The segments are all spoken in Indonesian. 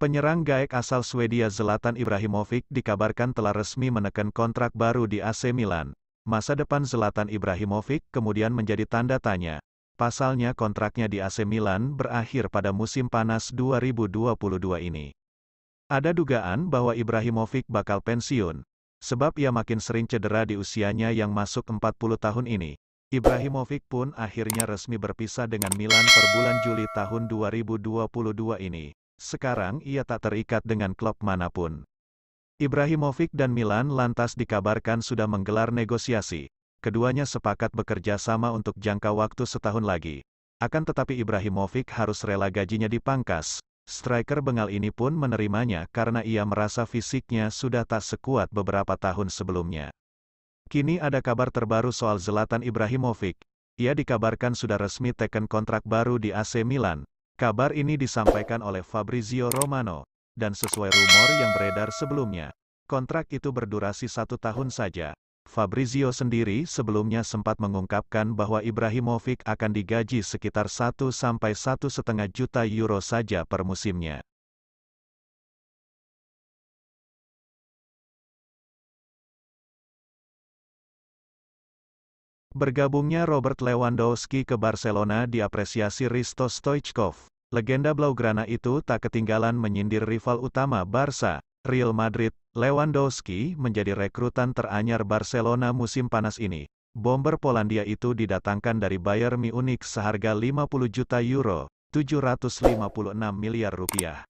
Penyerang Gaek asal Swedia Zlatan Ibrahimovic dikabarkan telah resmi menekan kontrak baru di AC Milan. Masa depan Zlatan Ibrahimovic kemudian menjadi tanda tanya. Pasalnya kontraknya di AC Milan berakhir pada musim panas 2022 ini. Ada dugaan bahwa Ibrahimovic bakal pensiun, sebab ia makin sering cedera di usianya yang masuk 40 tahun ini. Ibrahimovic pun akhirnya resmi berpisah dengan Milan per bulan Juli tahun 2022 ini. Sekarang ia tak terikat dengan klub manapun. Ibrahimovic dan Milan lantas dikabarkan sudah menggelar negosiasi. Keduanya sepakat bekerja sama untuk jangka waktu setahun lagi. Akan tetapi Ibrahimovic harus rela gajinya dipangkas. Striker Bengal ini pun menerimanya karena ia merasa fisiknya sudah tak sekuat beberapa tahun sebelumnya. Kini ada kabar terbaru soal Zlatan Ibrahimovic. Ia dikabarkan sudah resmi teken kontrak baru di AC Milan. Kabar ini disampaikan oleh Fabrizio Romano, dan sesuai rumor yang beredar sebelumnya, kontrak itu berdurasi 1 tahun saja. Fabrizio sendiri sebelumnya sempat mengungkapkan bahwa Ibrahimovic akan digaji sekitar 1 sampai 1,5 juta euro saja per musimnya. Bergabungnya Robert Lewandowski ke Barcelona diapresiasi Hristo Stoichkov. Legenda Blaugrana itu tak ketinggalan menyindir rival utama Barca, Real Madrid. Lewandowski menjadi rekrutan teranyar Barcelona musim panas ini. Bomber Polandia itu didatangkan dari Bayern Munich seharga 50 juta euro, 756 miliar rupiah.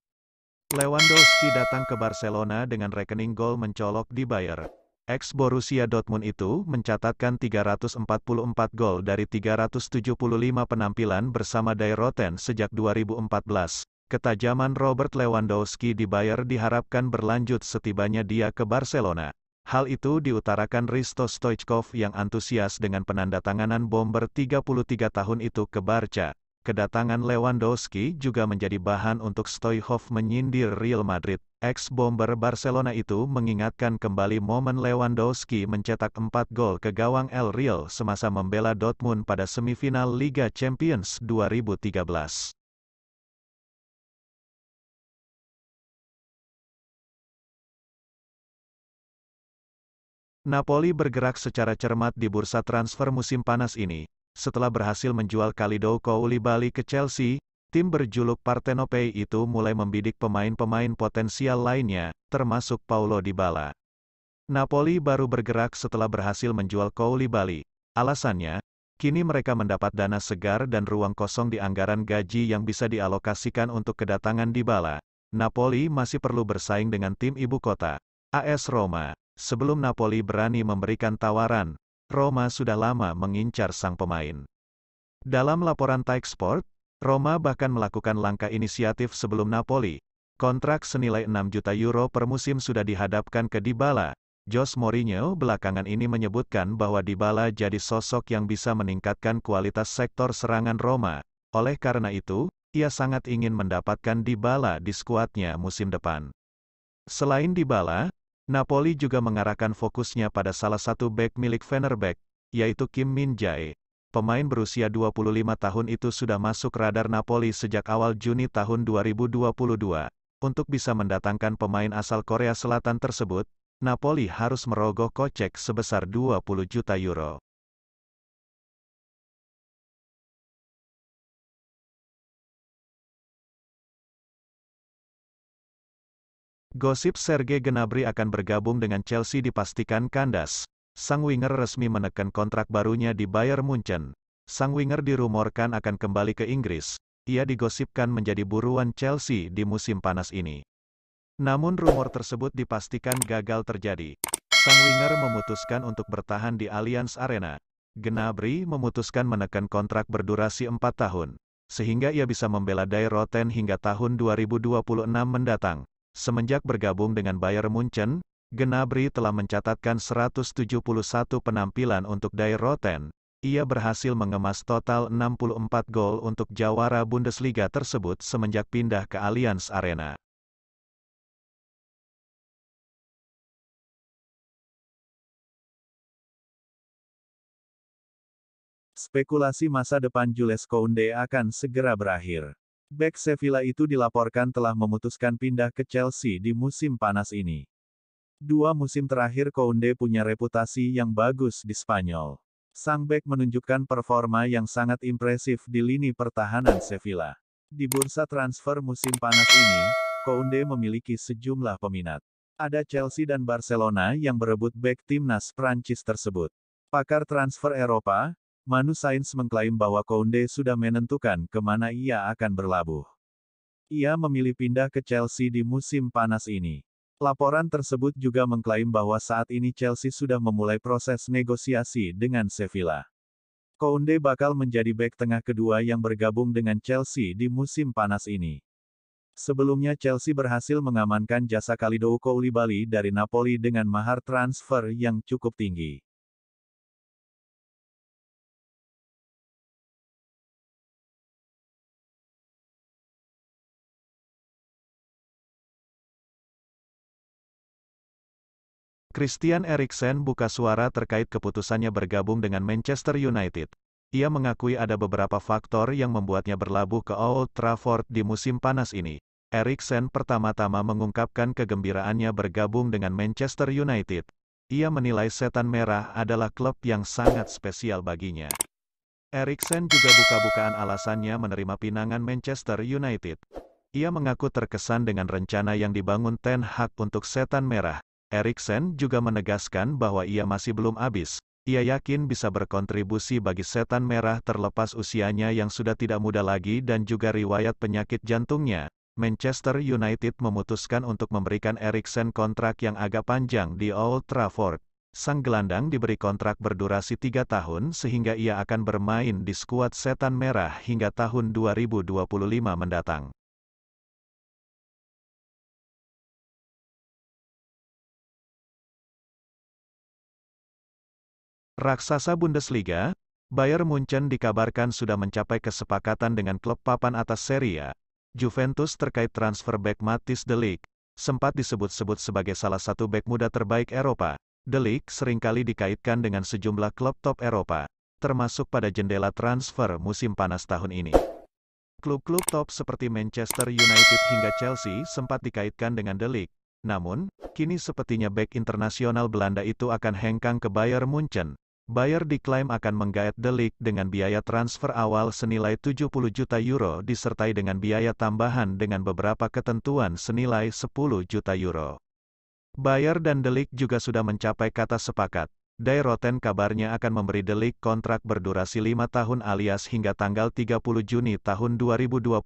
Lewandowski datang ke Barcelona dengan rekening gol mencolok di Bayer. Ex-Borussia Dortmund itu mencatatkan 344 gol dari 375 penampilan bersama Die Roten sejak 2014. Ketajaman Robert Lewandowski di Bayer diharapkan berlanjut setibanya dia ke Barcelona. Hal itu diutarakan Hristo Stoichkov yang antusias dengan penandatanganan bomber 33 tahun itu ke Barca. Kedatangan Lewandowski juga menjadi bahan untuk Stoichkov menyindir Real Madrid. Ex-bomber Barcelona itu mengingatkan kembali momen Lewandowski mencetak 4 gol ke gawang El Real semasa membela Dortmund pada semifinal Liga Champions 2013. Napoli bergerak secara cermat di bursa transfer musim panas ini. Setelah berhasil menjual Kalidou Koulibaly ke Chelsea, tim berjuluk Partenopei itu mulai membidik pemain-pemain potensial lainnya, termasuk Paulo Dybala. Napoli baru bergerak setelah berhasil menjual Koulibaly. Alasannya, kini mereka mendapat dana segar dan ruang kosong di anggaran gaji yang bisa dialokasikan untuk kedatangan Dybala. Napoli masih perlu bersaing dengan tim ibu kota, AS Roma. Sebelum Napoli berani memberikan tawaran, Roma sudah lama mengincar sang pemain. Dalam laporan TypeSport, Roma bahkan melakukan langkah inisiatif sebelum Napoli. Kontrak senilai 6 juta euro per musim sudah dihadapkan ke Dybala. Jose Mourinho belakangan ini menyebutkan bahwa Dybala jadi sosok yang bisa meningkatkan kualitas sektor serangan Roma. Oleh karena itu, ia sangat ingin mendapatkan Dybala di skuadnya musim depan. Selain Dybala, Napoli juga mengarahkan fokusnya pada salah satu bek milik Fenerbahce, yaitu Kim Min-jae. Pemain berusia 25 tahun itu sudah masuk radar Napoli sejak awal Juni tahun 2022. Untuk bisa mendatangkan pemain asal Korea Selatan tersebut, Napoli harus merogoh kocek sebesar 20 juta euro. Gosip Serge Gnabry akan bergabung dengan Chelsea dipastikan kandas. Sang winger resmi menekan kontrak barunya di Bayern Munchen. Sang winger dirumorkan akan kembali ke Inggris. Ia digosipkan menjadi buruan Chelsea di musim panas ini. Namun rumor tersebut dipastikan gagal terjadi. Sang winger memutuskan untuk bertahan di Allianz Arena. Gnabry memutuskan menekan kontrak berdurasi 4 tahun, sehingga ia bisa membela Die Roten hingga tahun 2026 mendatang. Semenjak bergabung dengan Bayern Munchen, Gnabry telah mencatatkan 171 penampilan untuk Die Roten. Ia berhasil mengemas total 64 gol untuk jawara Bundesliga tersebut semenjak pindah ke Allianz Arena. Spekulasi masa depan Jules Kounde akan segera berakhir. Bek Sevilla itu dilaporkan telah memutuskan pindah ke Chelsea di musim panas ini. 2 musim terakhir Kounde punya reputasi yang bagus di Spanyol. Sang bek menunjukkan performa yang sangat impresif di lini pertahanan Sevilla. Di bursa transfer musim panas ini, Kounde memiliki sejumlah peminat. Ada Chelsea dan Barcelona yang berebut bek timnas Prancis tersebut. Pakar transfer Eropa, Manu Sainz mengklaim bahwa Kounde sudah menentukan kemana ia akan berlabuh. Ia memilih pindah ke Chelsea di musim panas ini. Laporan tersebut juga mengklaim bahwa saat ini Chelsea sudah memulai proses negosiasi dengan Sevilla. Kounde bakal menjadi bek tengah kedua yang bergabung dengan Chelsea di musim panas ini. Sebelumnya Chelsea berhasil mengamankan jasa Kalidou Koulibaly dari Napoli dengan mahar transfer yang cukup tinggi. Christian Eriksen buka suara terkait keputusannya bergabung dengan Manchester United. Ia mengakui ada beberapa faktor yang membuatnya berlabuh ke Old Trafford di musim panas ini. Eriksen pertama-tama mengungkapkan kegembiraannya bergabung dengan Manchester United. Ia menilai Setan Merah adalah klub yang sangat spesial baginya. Eriksen juga buka-bukaan alasannya menerima pinangan Manchester United. Ia mengaku terkesan dengan rencana yang dibangun Ten Hag untuk Setan Merah. Eriksen juga menegaskan bahwa ia masih belum habis. Ia yakin bisa berkontribusi bagi Setan Merah terlepas usianya yang sudah tidak muda lagi dan juga riwayat penyakit jantungnya. Manchester United memutuskan untuk memberikan Eriksen kontrak yang agak panjang di Old Trafford. Sang gelandang diberi kontrak berdurasi 3 tahun sehingga ia akan bermain di skuad Setan Merah hingga tahun 2025 mendatang. Raksasa Bundesliga, Bayern Munchen dikabarkan sudah mencapai kesepakatan dengan klub papan atas Serie A. Juventus terkait transfer bek Matthijs de Ligt, sempat disebut-sebut sebagai salah satu bek muda terbaik Eropa. De Ligt seringkali dikaitkan dengan sejumlah klub top Eropa, termasuk pada jendela transfer musim panas tahun ini. Klub-klub top seperti Manchester United hingga Chelsea sempat dikaitkan dengan De Ligt. Namun, kini sepertinya bek internasional Belanda itu akan hengkang ke Bayern Munchen. Bayern diklaim akan menggait De Ligt dengan biaya transfer awal senilai 70 juta euro disertai dengan biaya tambahan dengan beberapa ketentuan senilai 10 juta euro. Bayern dan De Ligt juga sudah mencapai kata sepakat. Die Roten kabarnya akan memberi De Ligt kontrak berdurasi 5 tahun alias hingga tanggal 30 Juni tahun 2027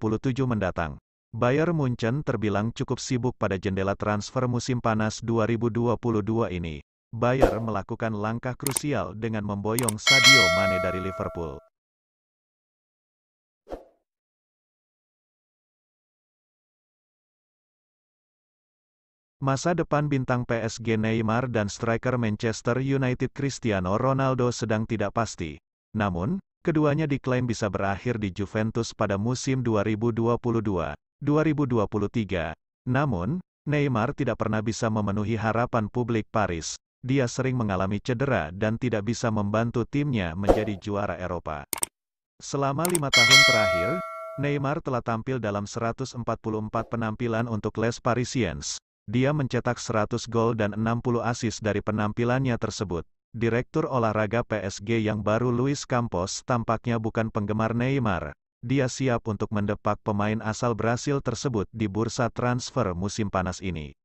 mendatang. Bayern Munchen terbilang cukup sibuk pada jendela transfer musim panas 2022 ini. Bayern melakukan langkah krusial dengan memboyong Sadio Mane dari Liverpool. Masa depan bintang PSG Neymar dan striker Manchester United Cristiano Ronaldo sedang tidak pasti. Namun, keduanya diklaim bisa berakhir di Juventus pada musim 2022-2023. Namun, Neymar tidak pernah bisa memenuhi harapan publik Paris. Dia sering mengalami cedera dan tidak bisa membantu timnya menjadi juara Eropa. Selama 5 tahun terakhir, Neymar telah tampil dalam 144 penampilan untuk Les Parisiens. Dia mencetak 100 gol dan 60 assist dari penampilannya tersebut. Direktur olahraga PSG yang baru Luis Campos tampaknya bukan penggemar Neymar. Dia siap untuk mendepak pemain asal Brasil tersebut di bursa transfer musim panas ini.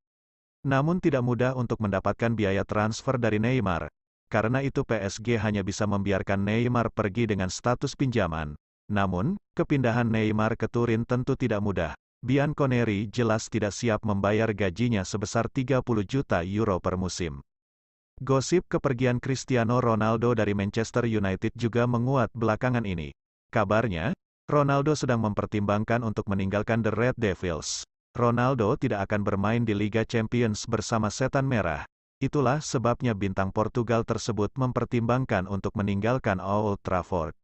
Namun tidak mudah untuk mendapatkan biaya transfer dari Neymar. Karena itu PSG hanya bisa membiarkan Neymar pergi dengan status pinjaman. Namun, kepindahan Neymar ke Turin tentu tidak mudah. Bianconeri jelas tidak siap membayar gajinya sebesar 30 juta euro per musim. Gosip kepergian Cristiano Ronaldo dari Manchester United juga menguat belakangan ini. Kabarnya, Ronaldo sedang mempertimbangkan untuk meninggalkan The Red Devils. Ronaldo tidak akan bermain di Liga Champions bersama Setan Merah. Itulah sebabnya bintang Portugal tersebut mempertimbangkan untuk meninggalkan Old Trafford.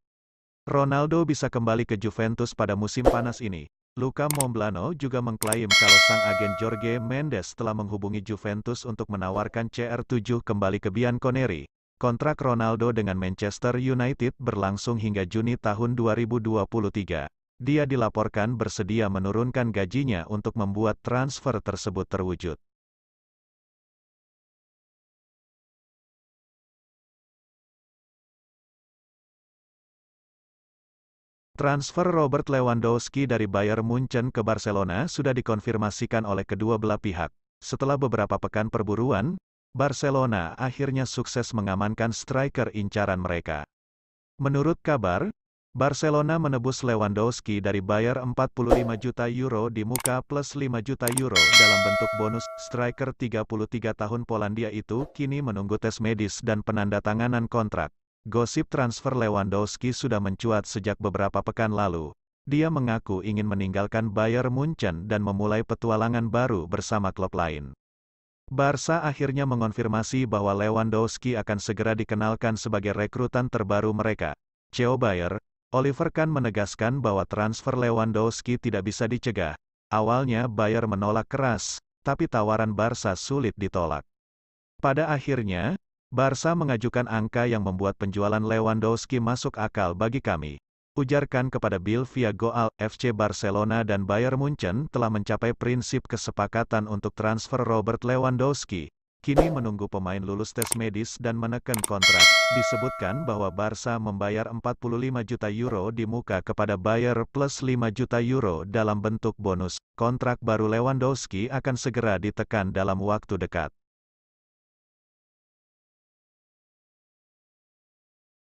Ronaldo bisa kembali ke Juventus pada musim panas ini. Luca Momblano juga mengklaim kalau sang agen Jorge Mendes telah menghubungi Juventus untuk menawarkan CR7 kembali ke Bianconeri. Kontrak Ronaldo dengan Manchester United berlangsung hingga Juni tahun 2023. dia dilaporkan bersedia menurunkan gajinya untuk membuat transfer tersebut terwujud. Transfer Robert Lewandowski dari Bayern Munchen ke Barcelona sudah dikonfirmasikan oleh kedua belah pihak. Setelah beberapa pekan perburuan, Barcelona akhirnya sukses mengamankan striker incaran mereka. Menurut kabar, Barcelona menebus Lewandowski dari Bayern 45 juta euro di muka plus 5 juta euro dalam bentuk bonus. Striker 33 tahun Polandia itu kini menunggu tes medis dan penandatanganan kontrak. Gosip transfer Lewandowski sudah mencuat sejak beberapa pekan lalu. Dia mengaku ingin meninggalkan Bayern Munchen dan memulai petualangan baru bersama klub lain. Barca akhirnya mengonfirmasi bahwa Lewandowski akan segera dikenalkan sebagai rekrutan terbaru mereka. CEO Bayer, Oliver Kahn menegaskan bahwa transfer Lewandowski tidak bisa dicegah. Awalnya Bayer menolak keras, tapi tawaran Barca sulit ditolak. Pada akhirnya, Barca mengajukan angka yang membuat penjualan Lewandowski masuk akal bagi kami. Ujar Kahn kepada Bild via Goal. FC Barcelona dan Bayern Munchen telah mencapai prinsip kesepakatan untuk transfer Robert Lewandowski. Kini menunggu pemain lulus tes medis dan menekan kontrak. Disebutkan bahwa Barca membayar 45 juta euro di muka kepada Bayer plus 5 juta euro dalam bentuk bonus. Kontrak baru Lewandowski akan segera ditekan dalam waktu dekat.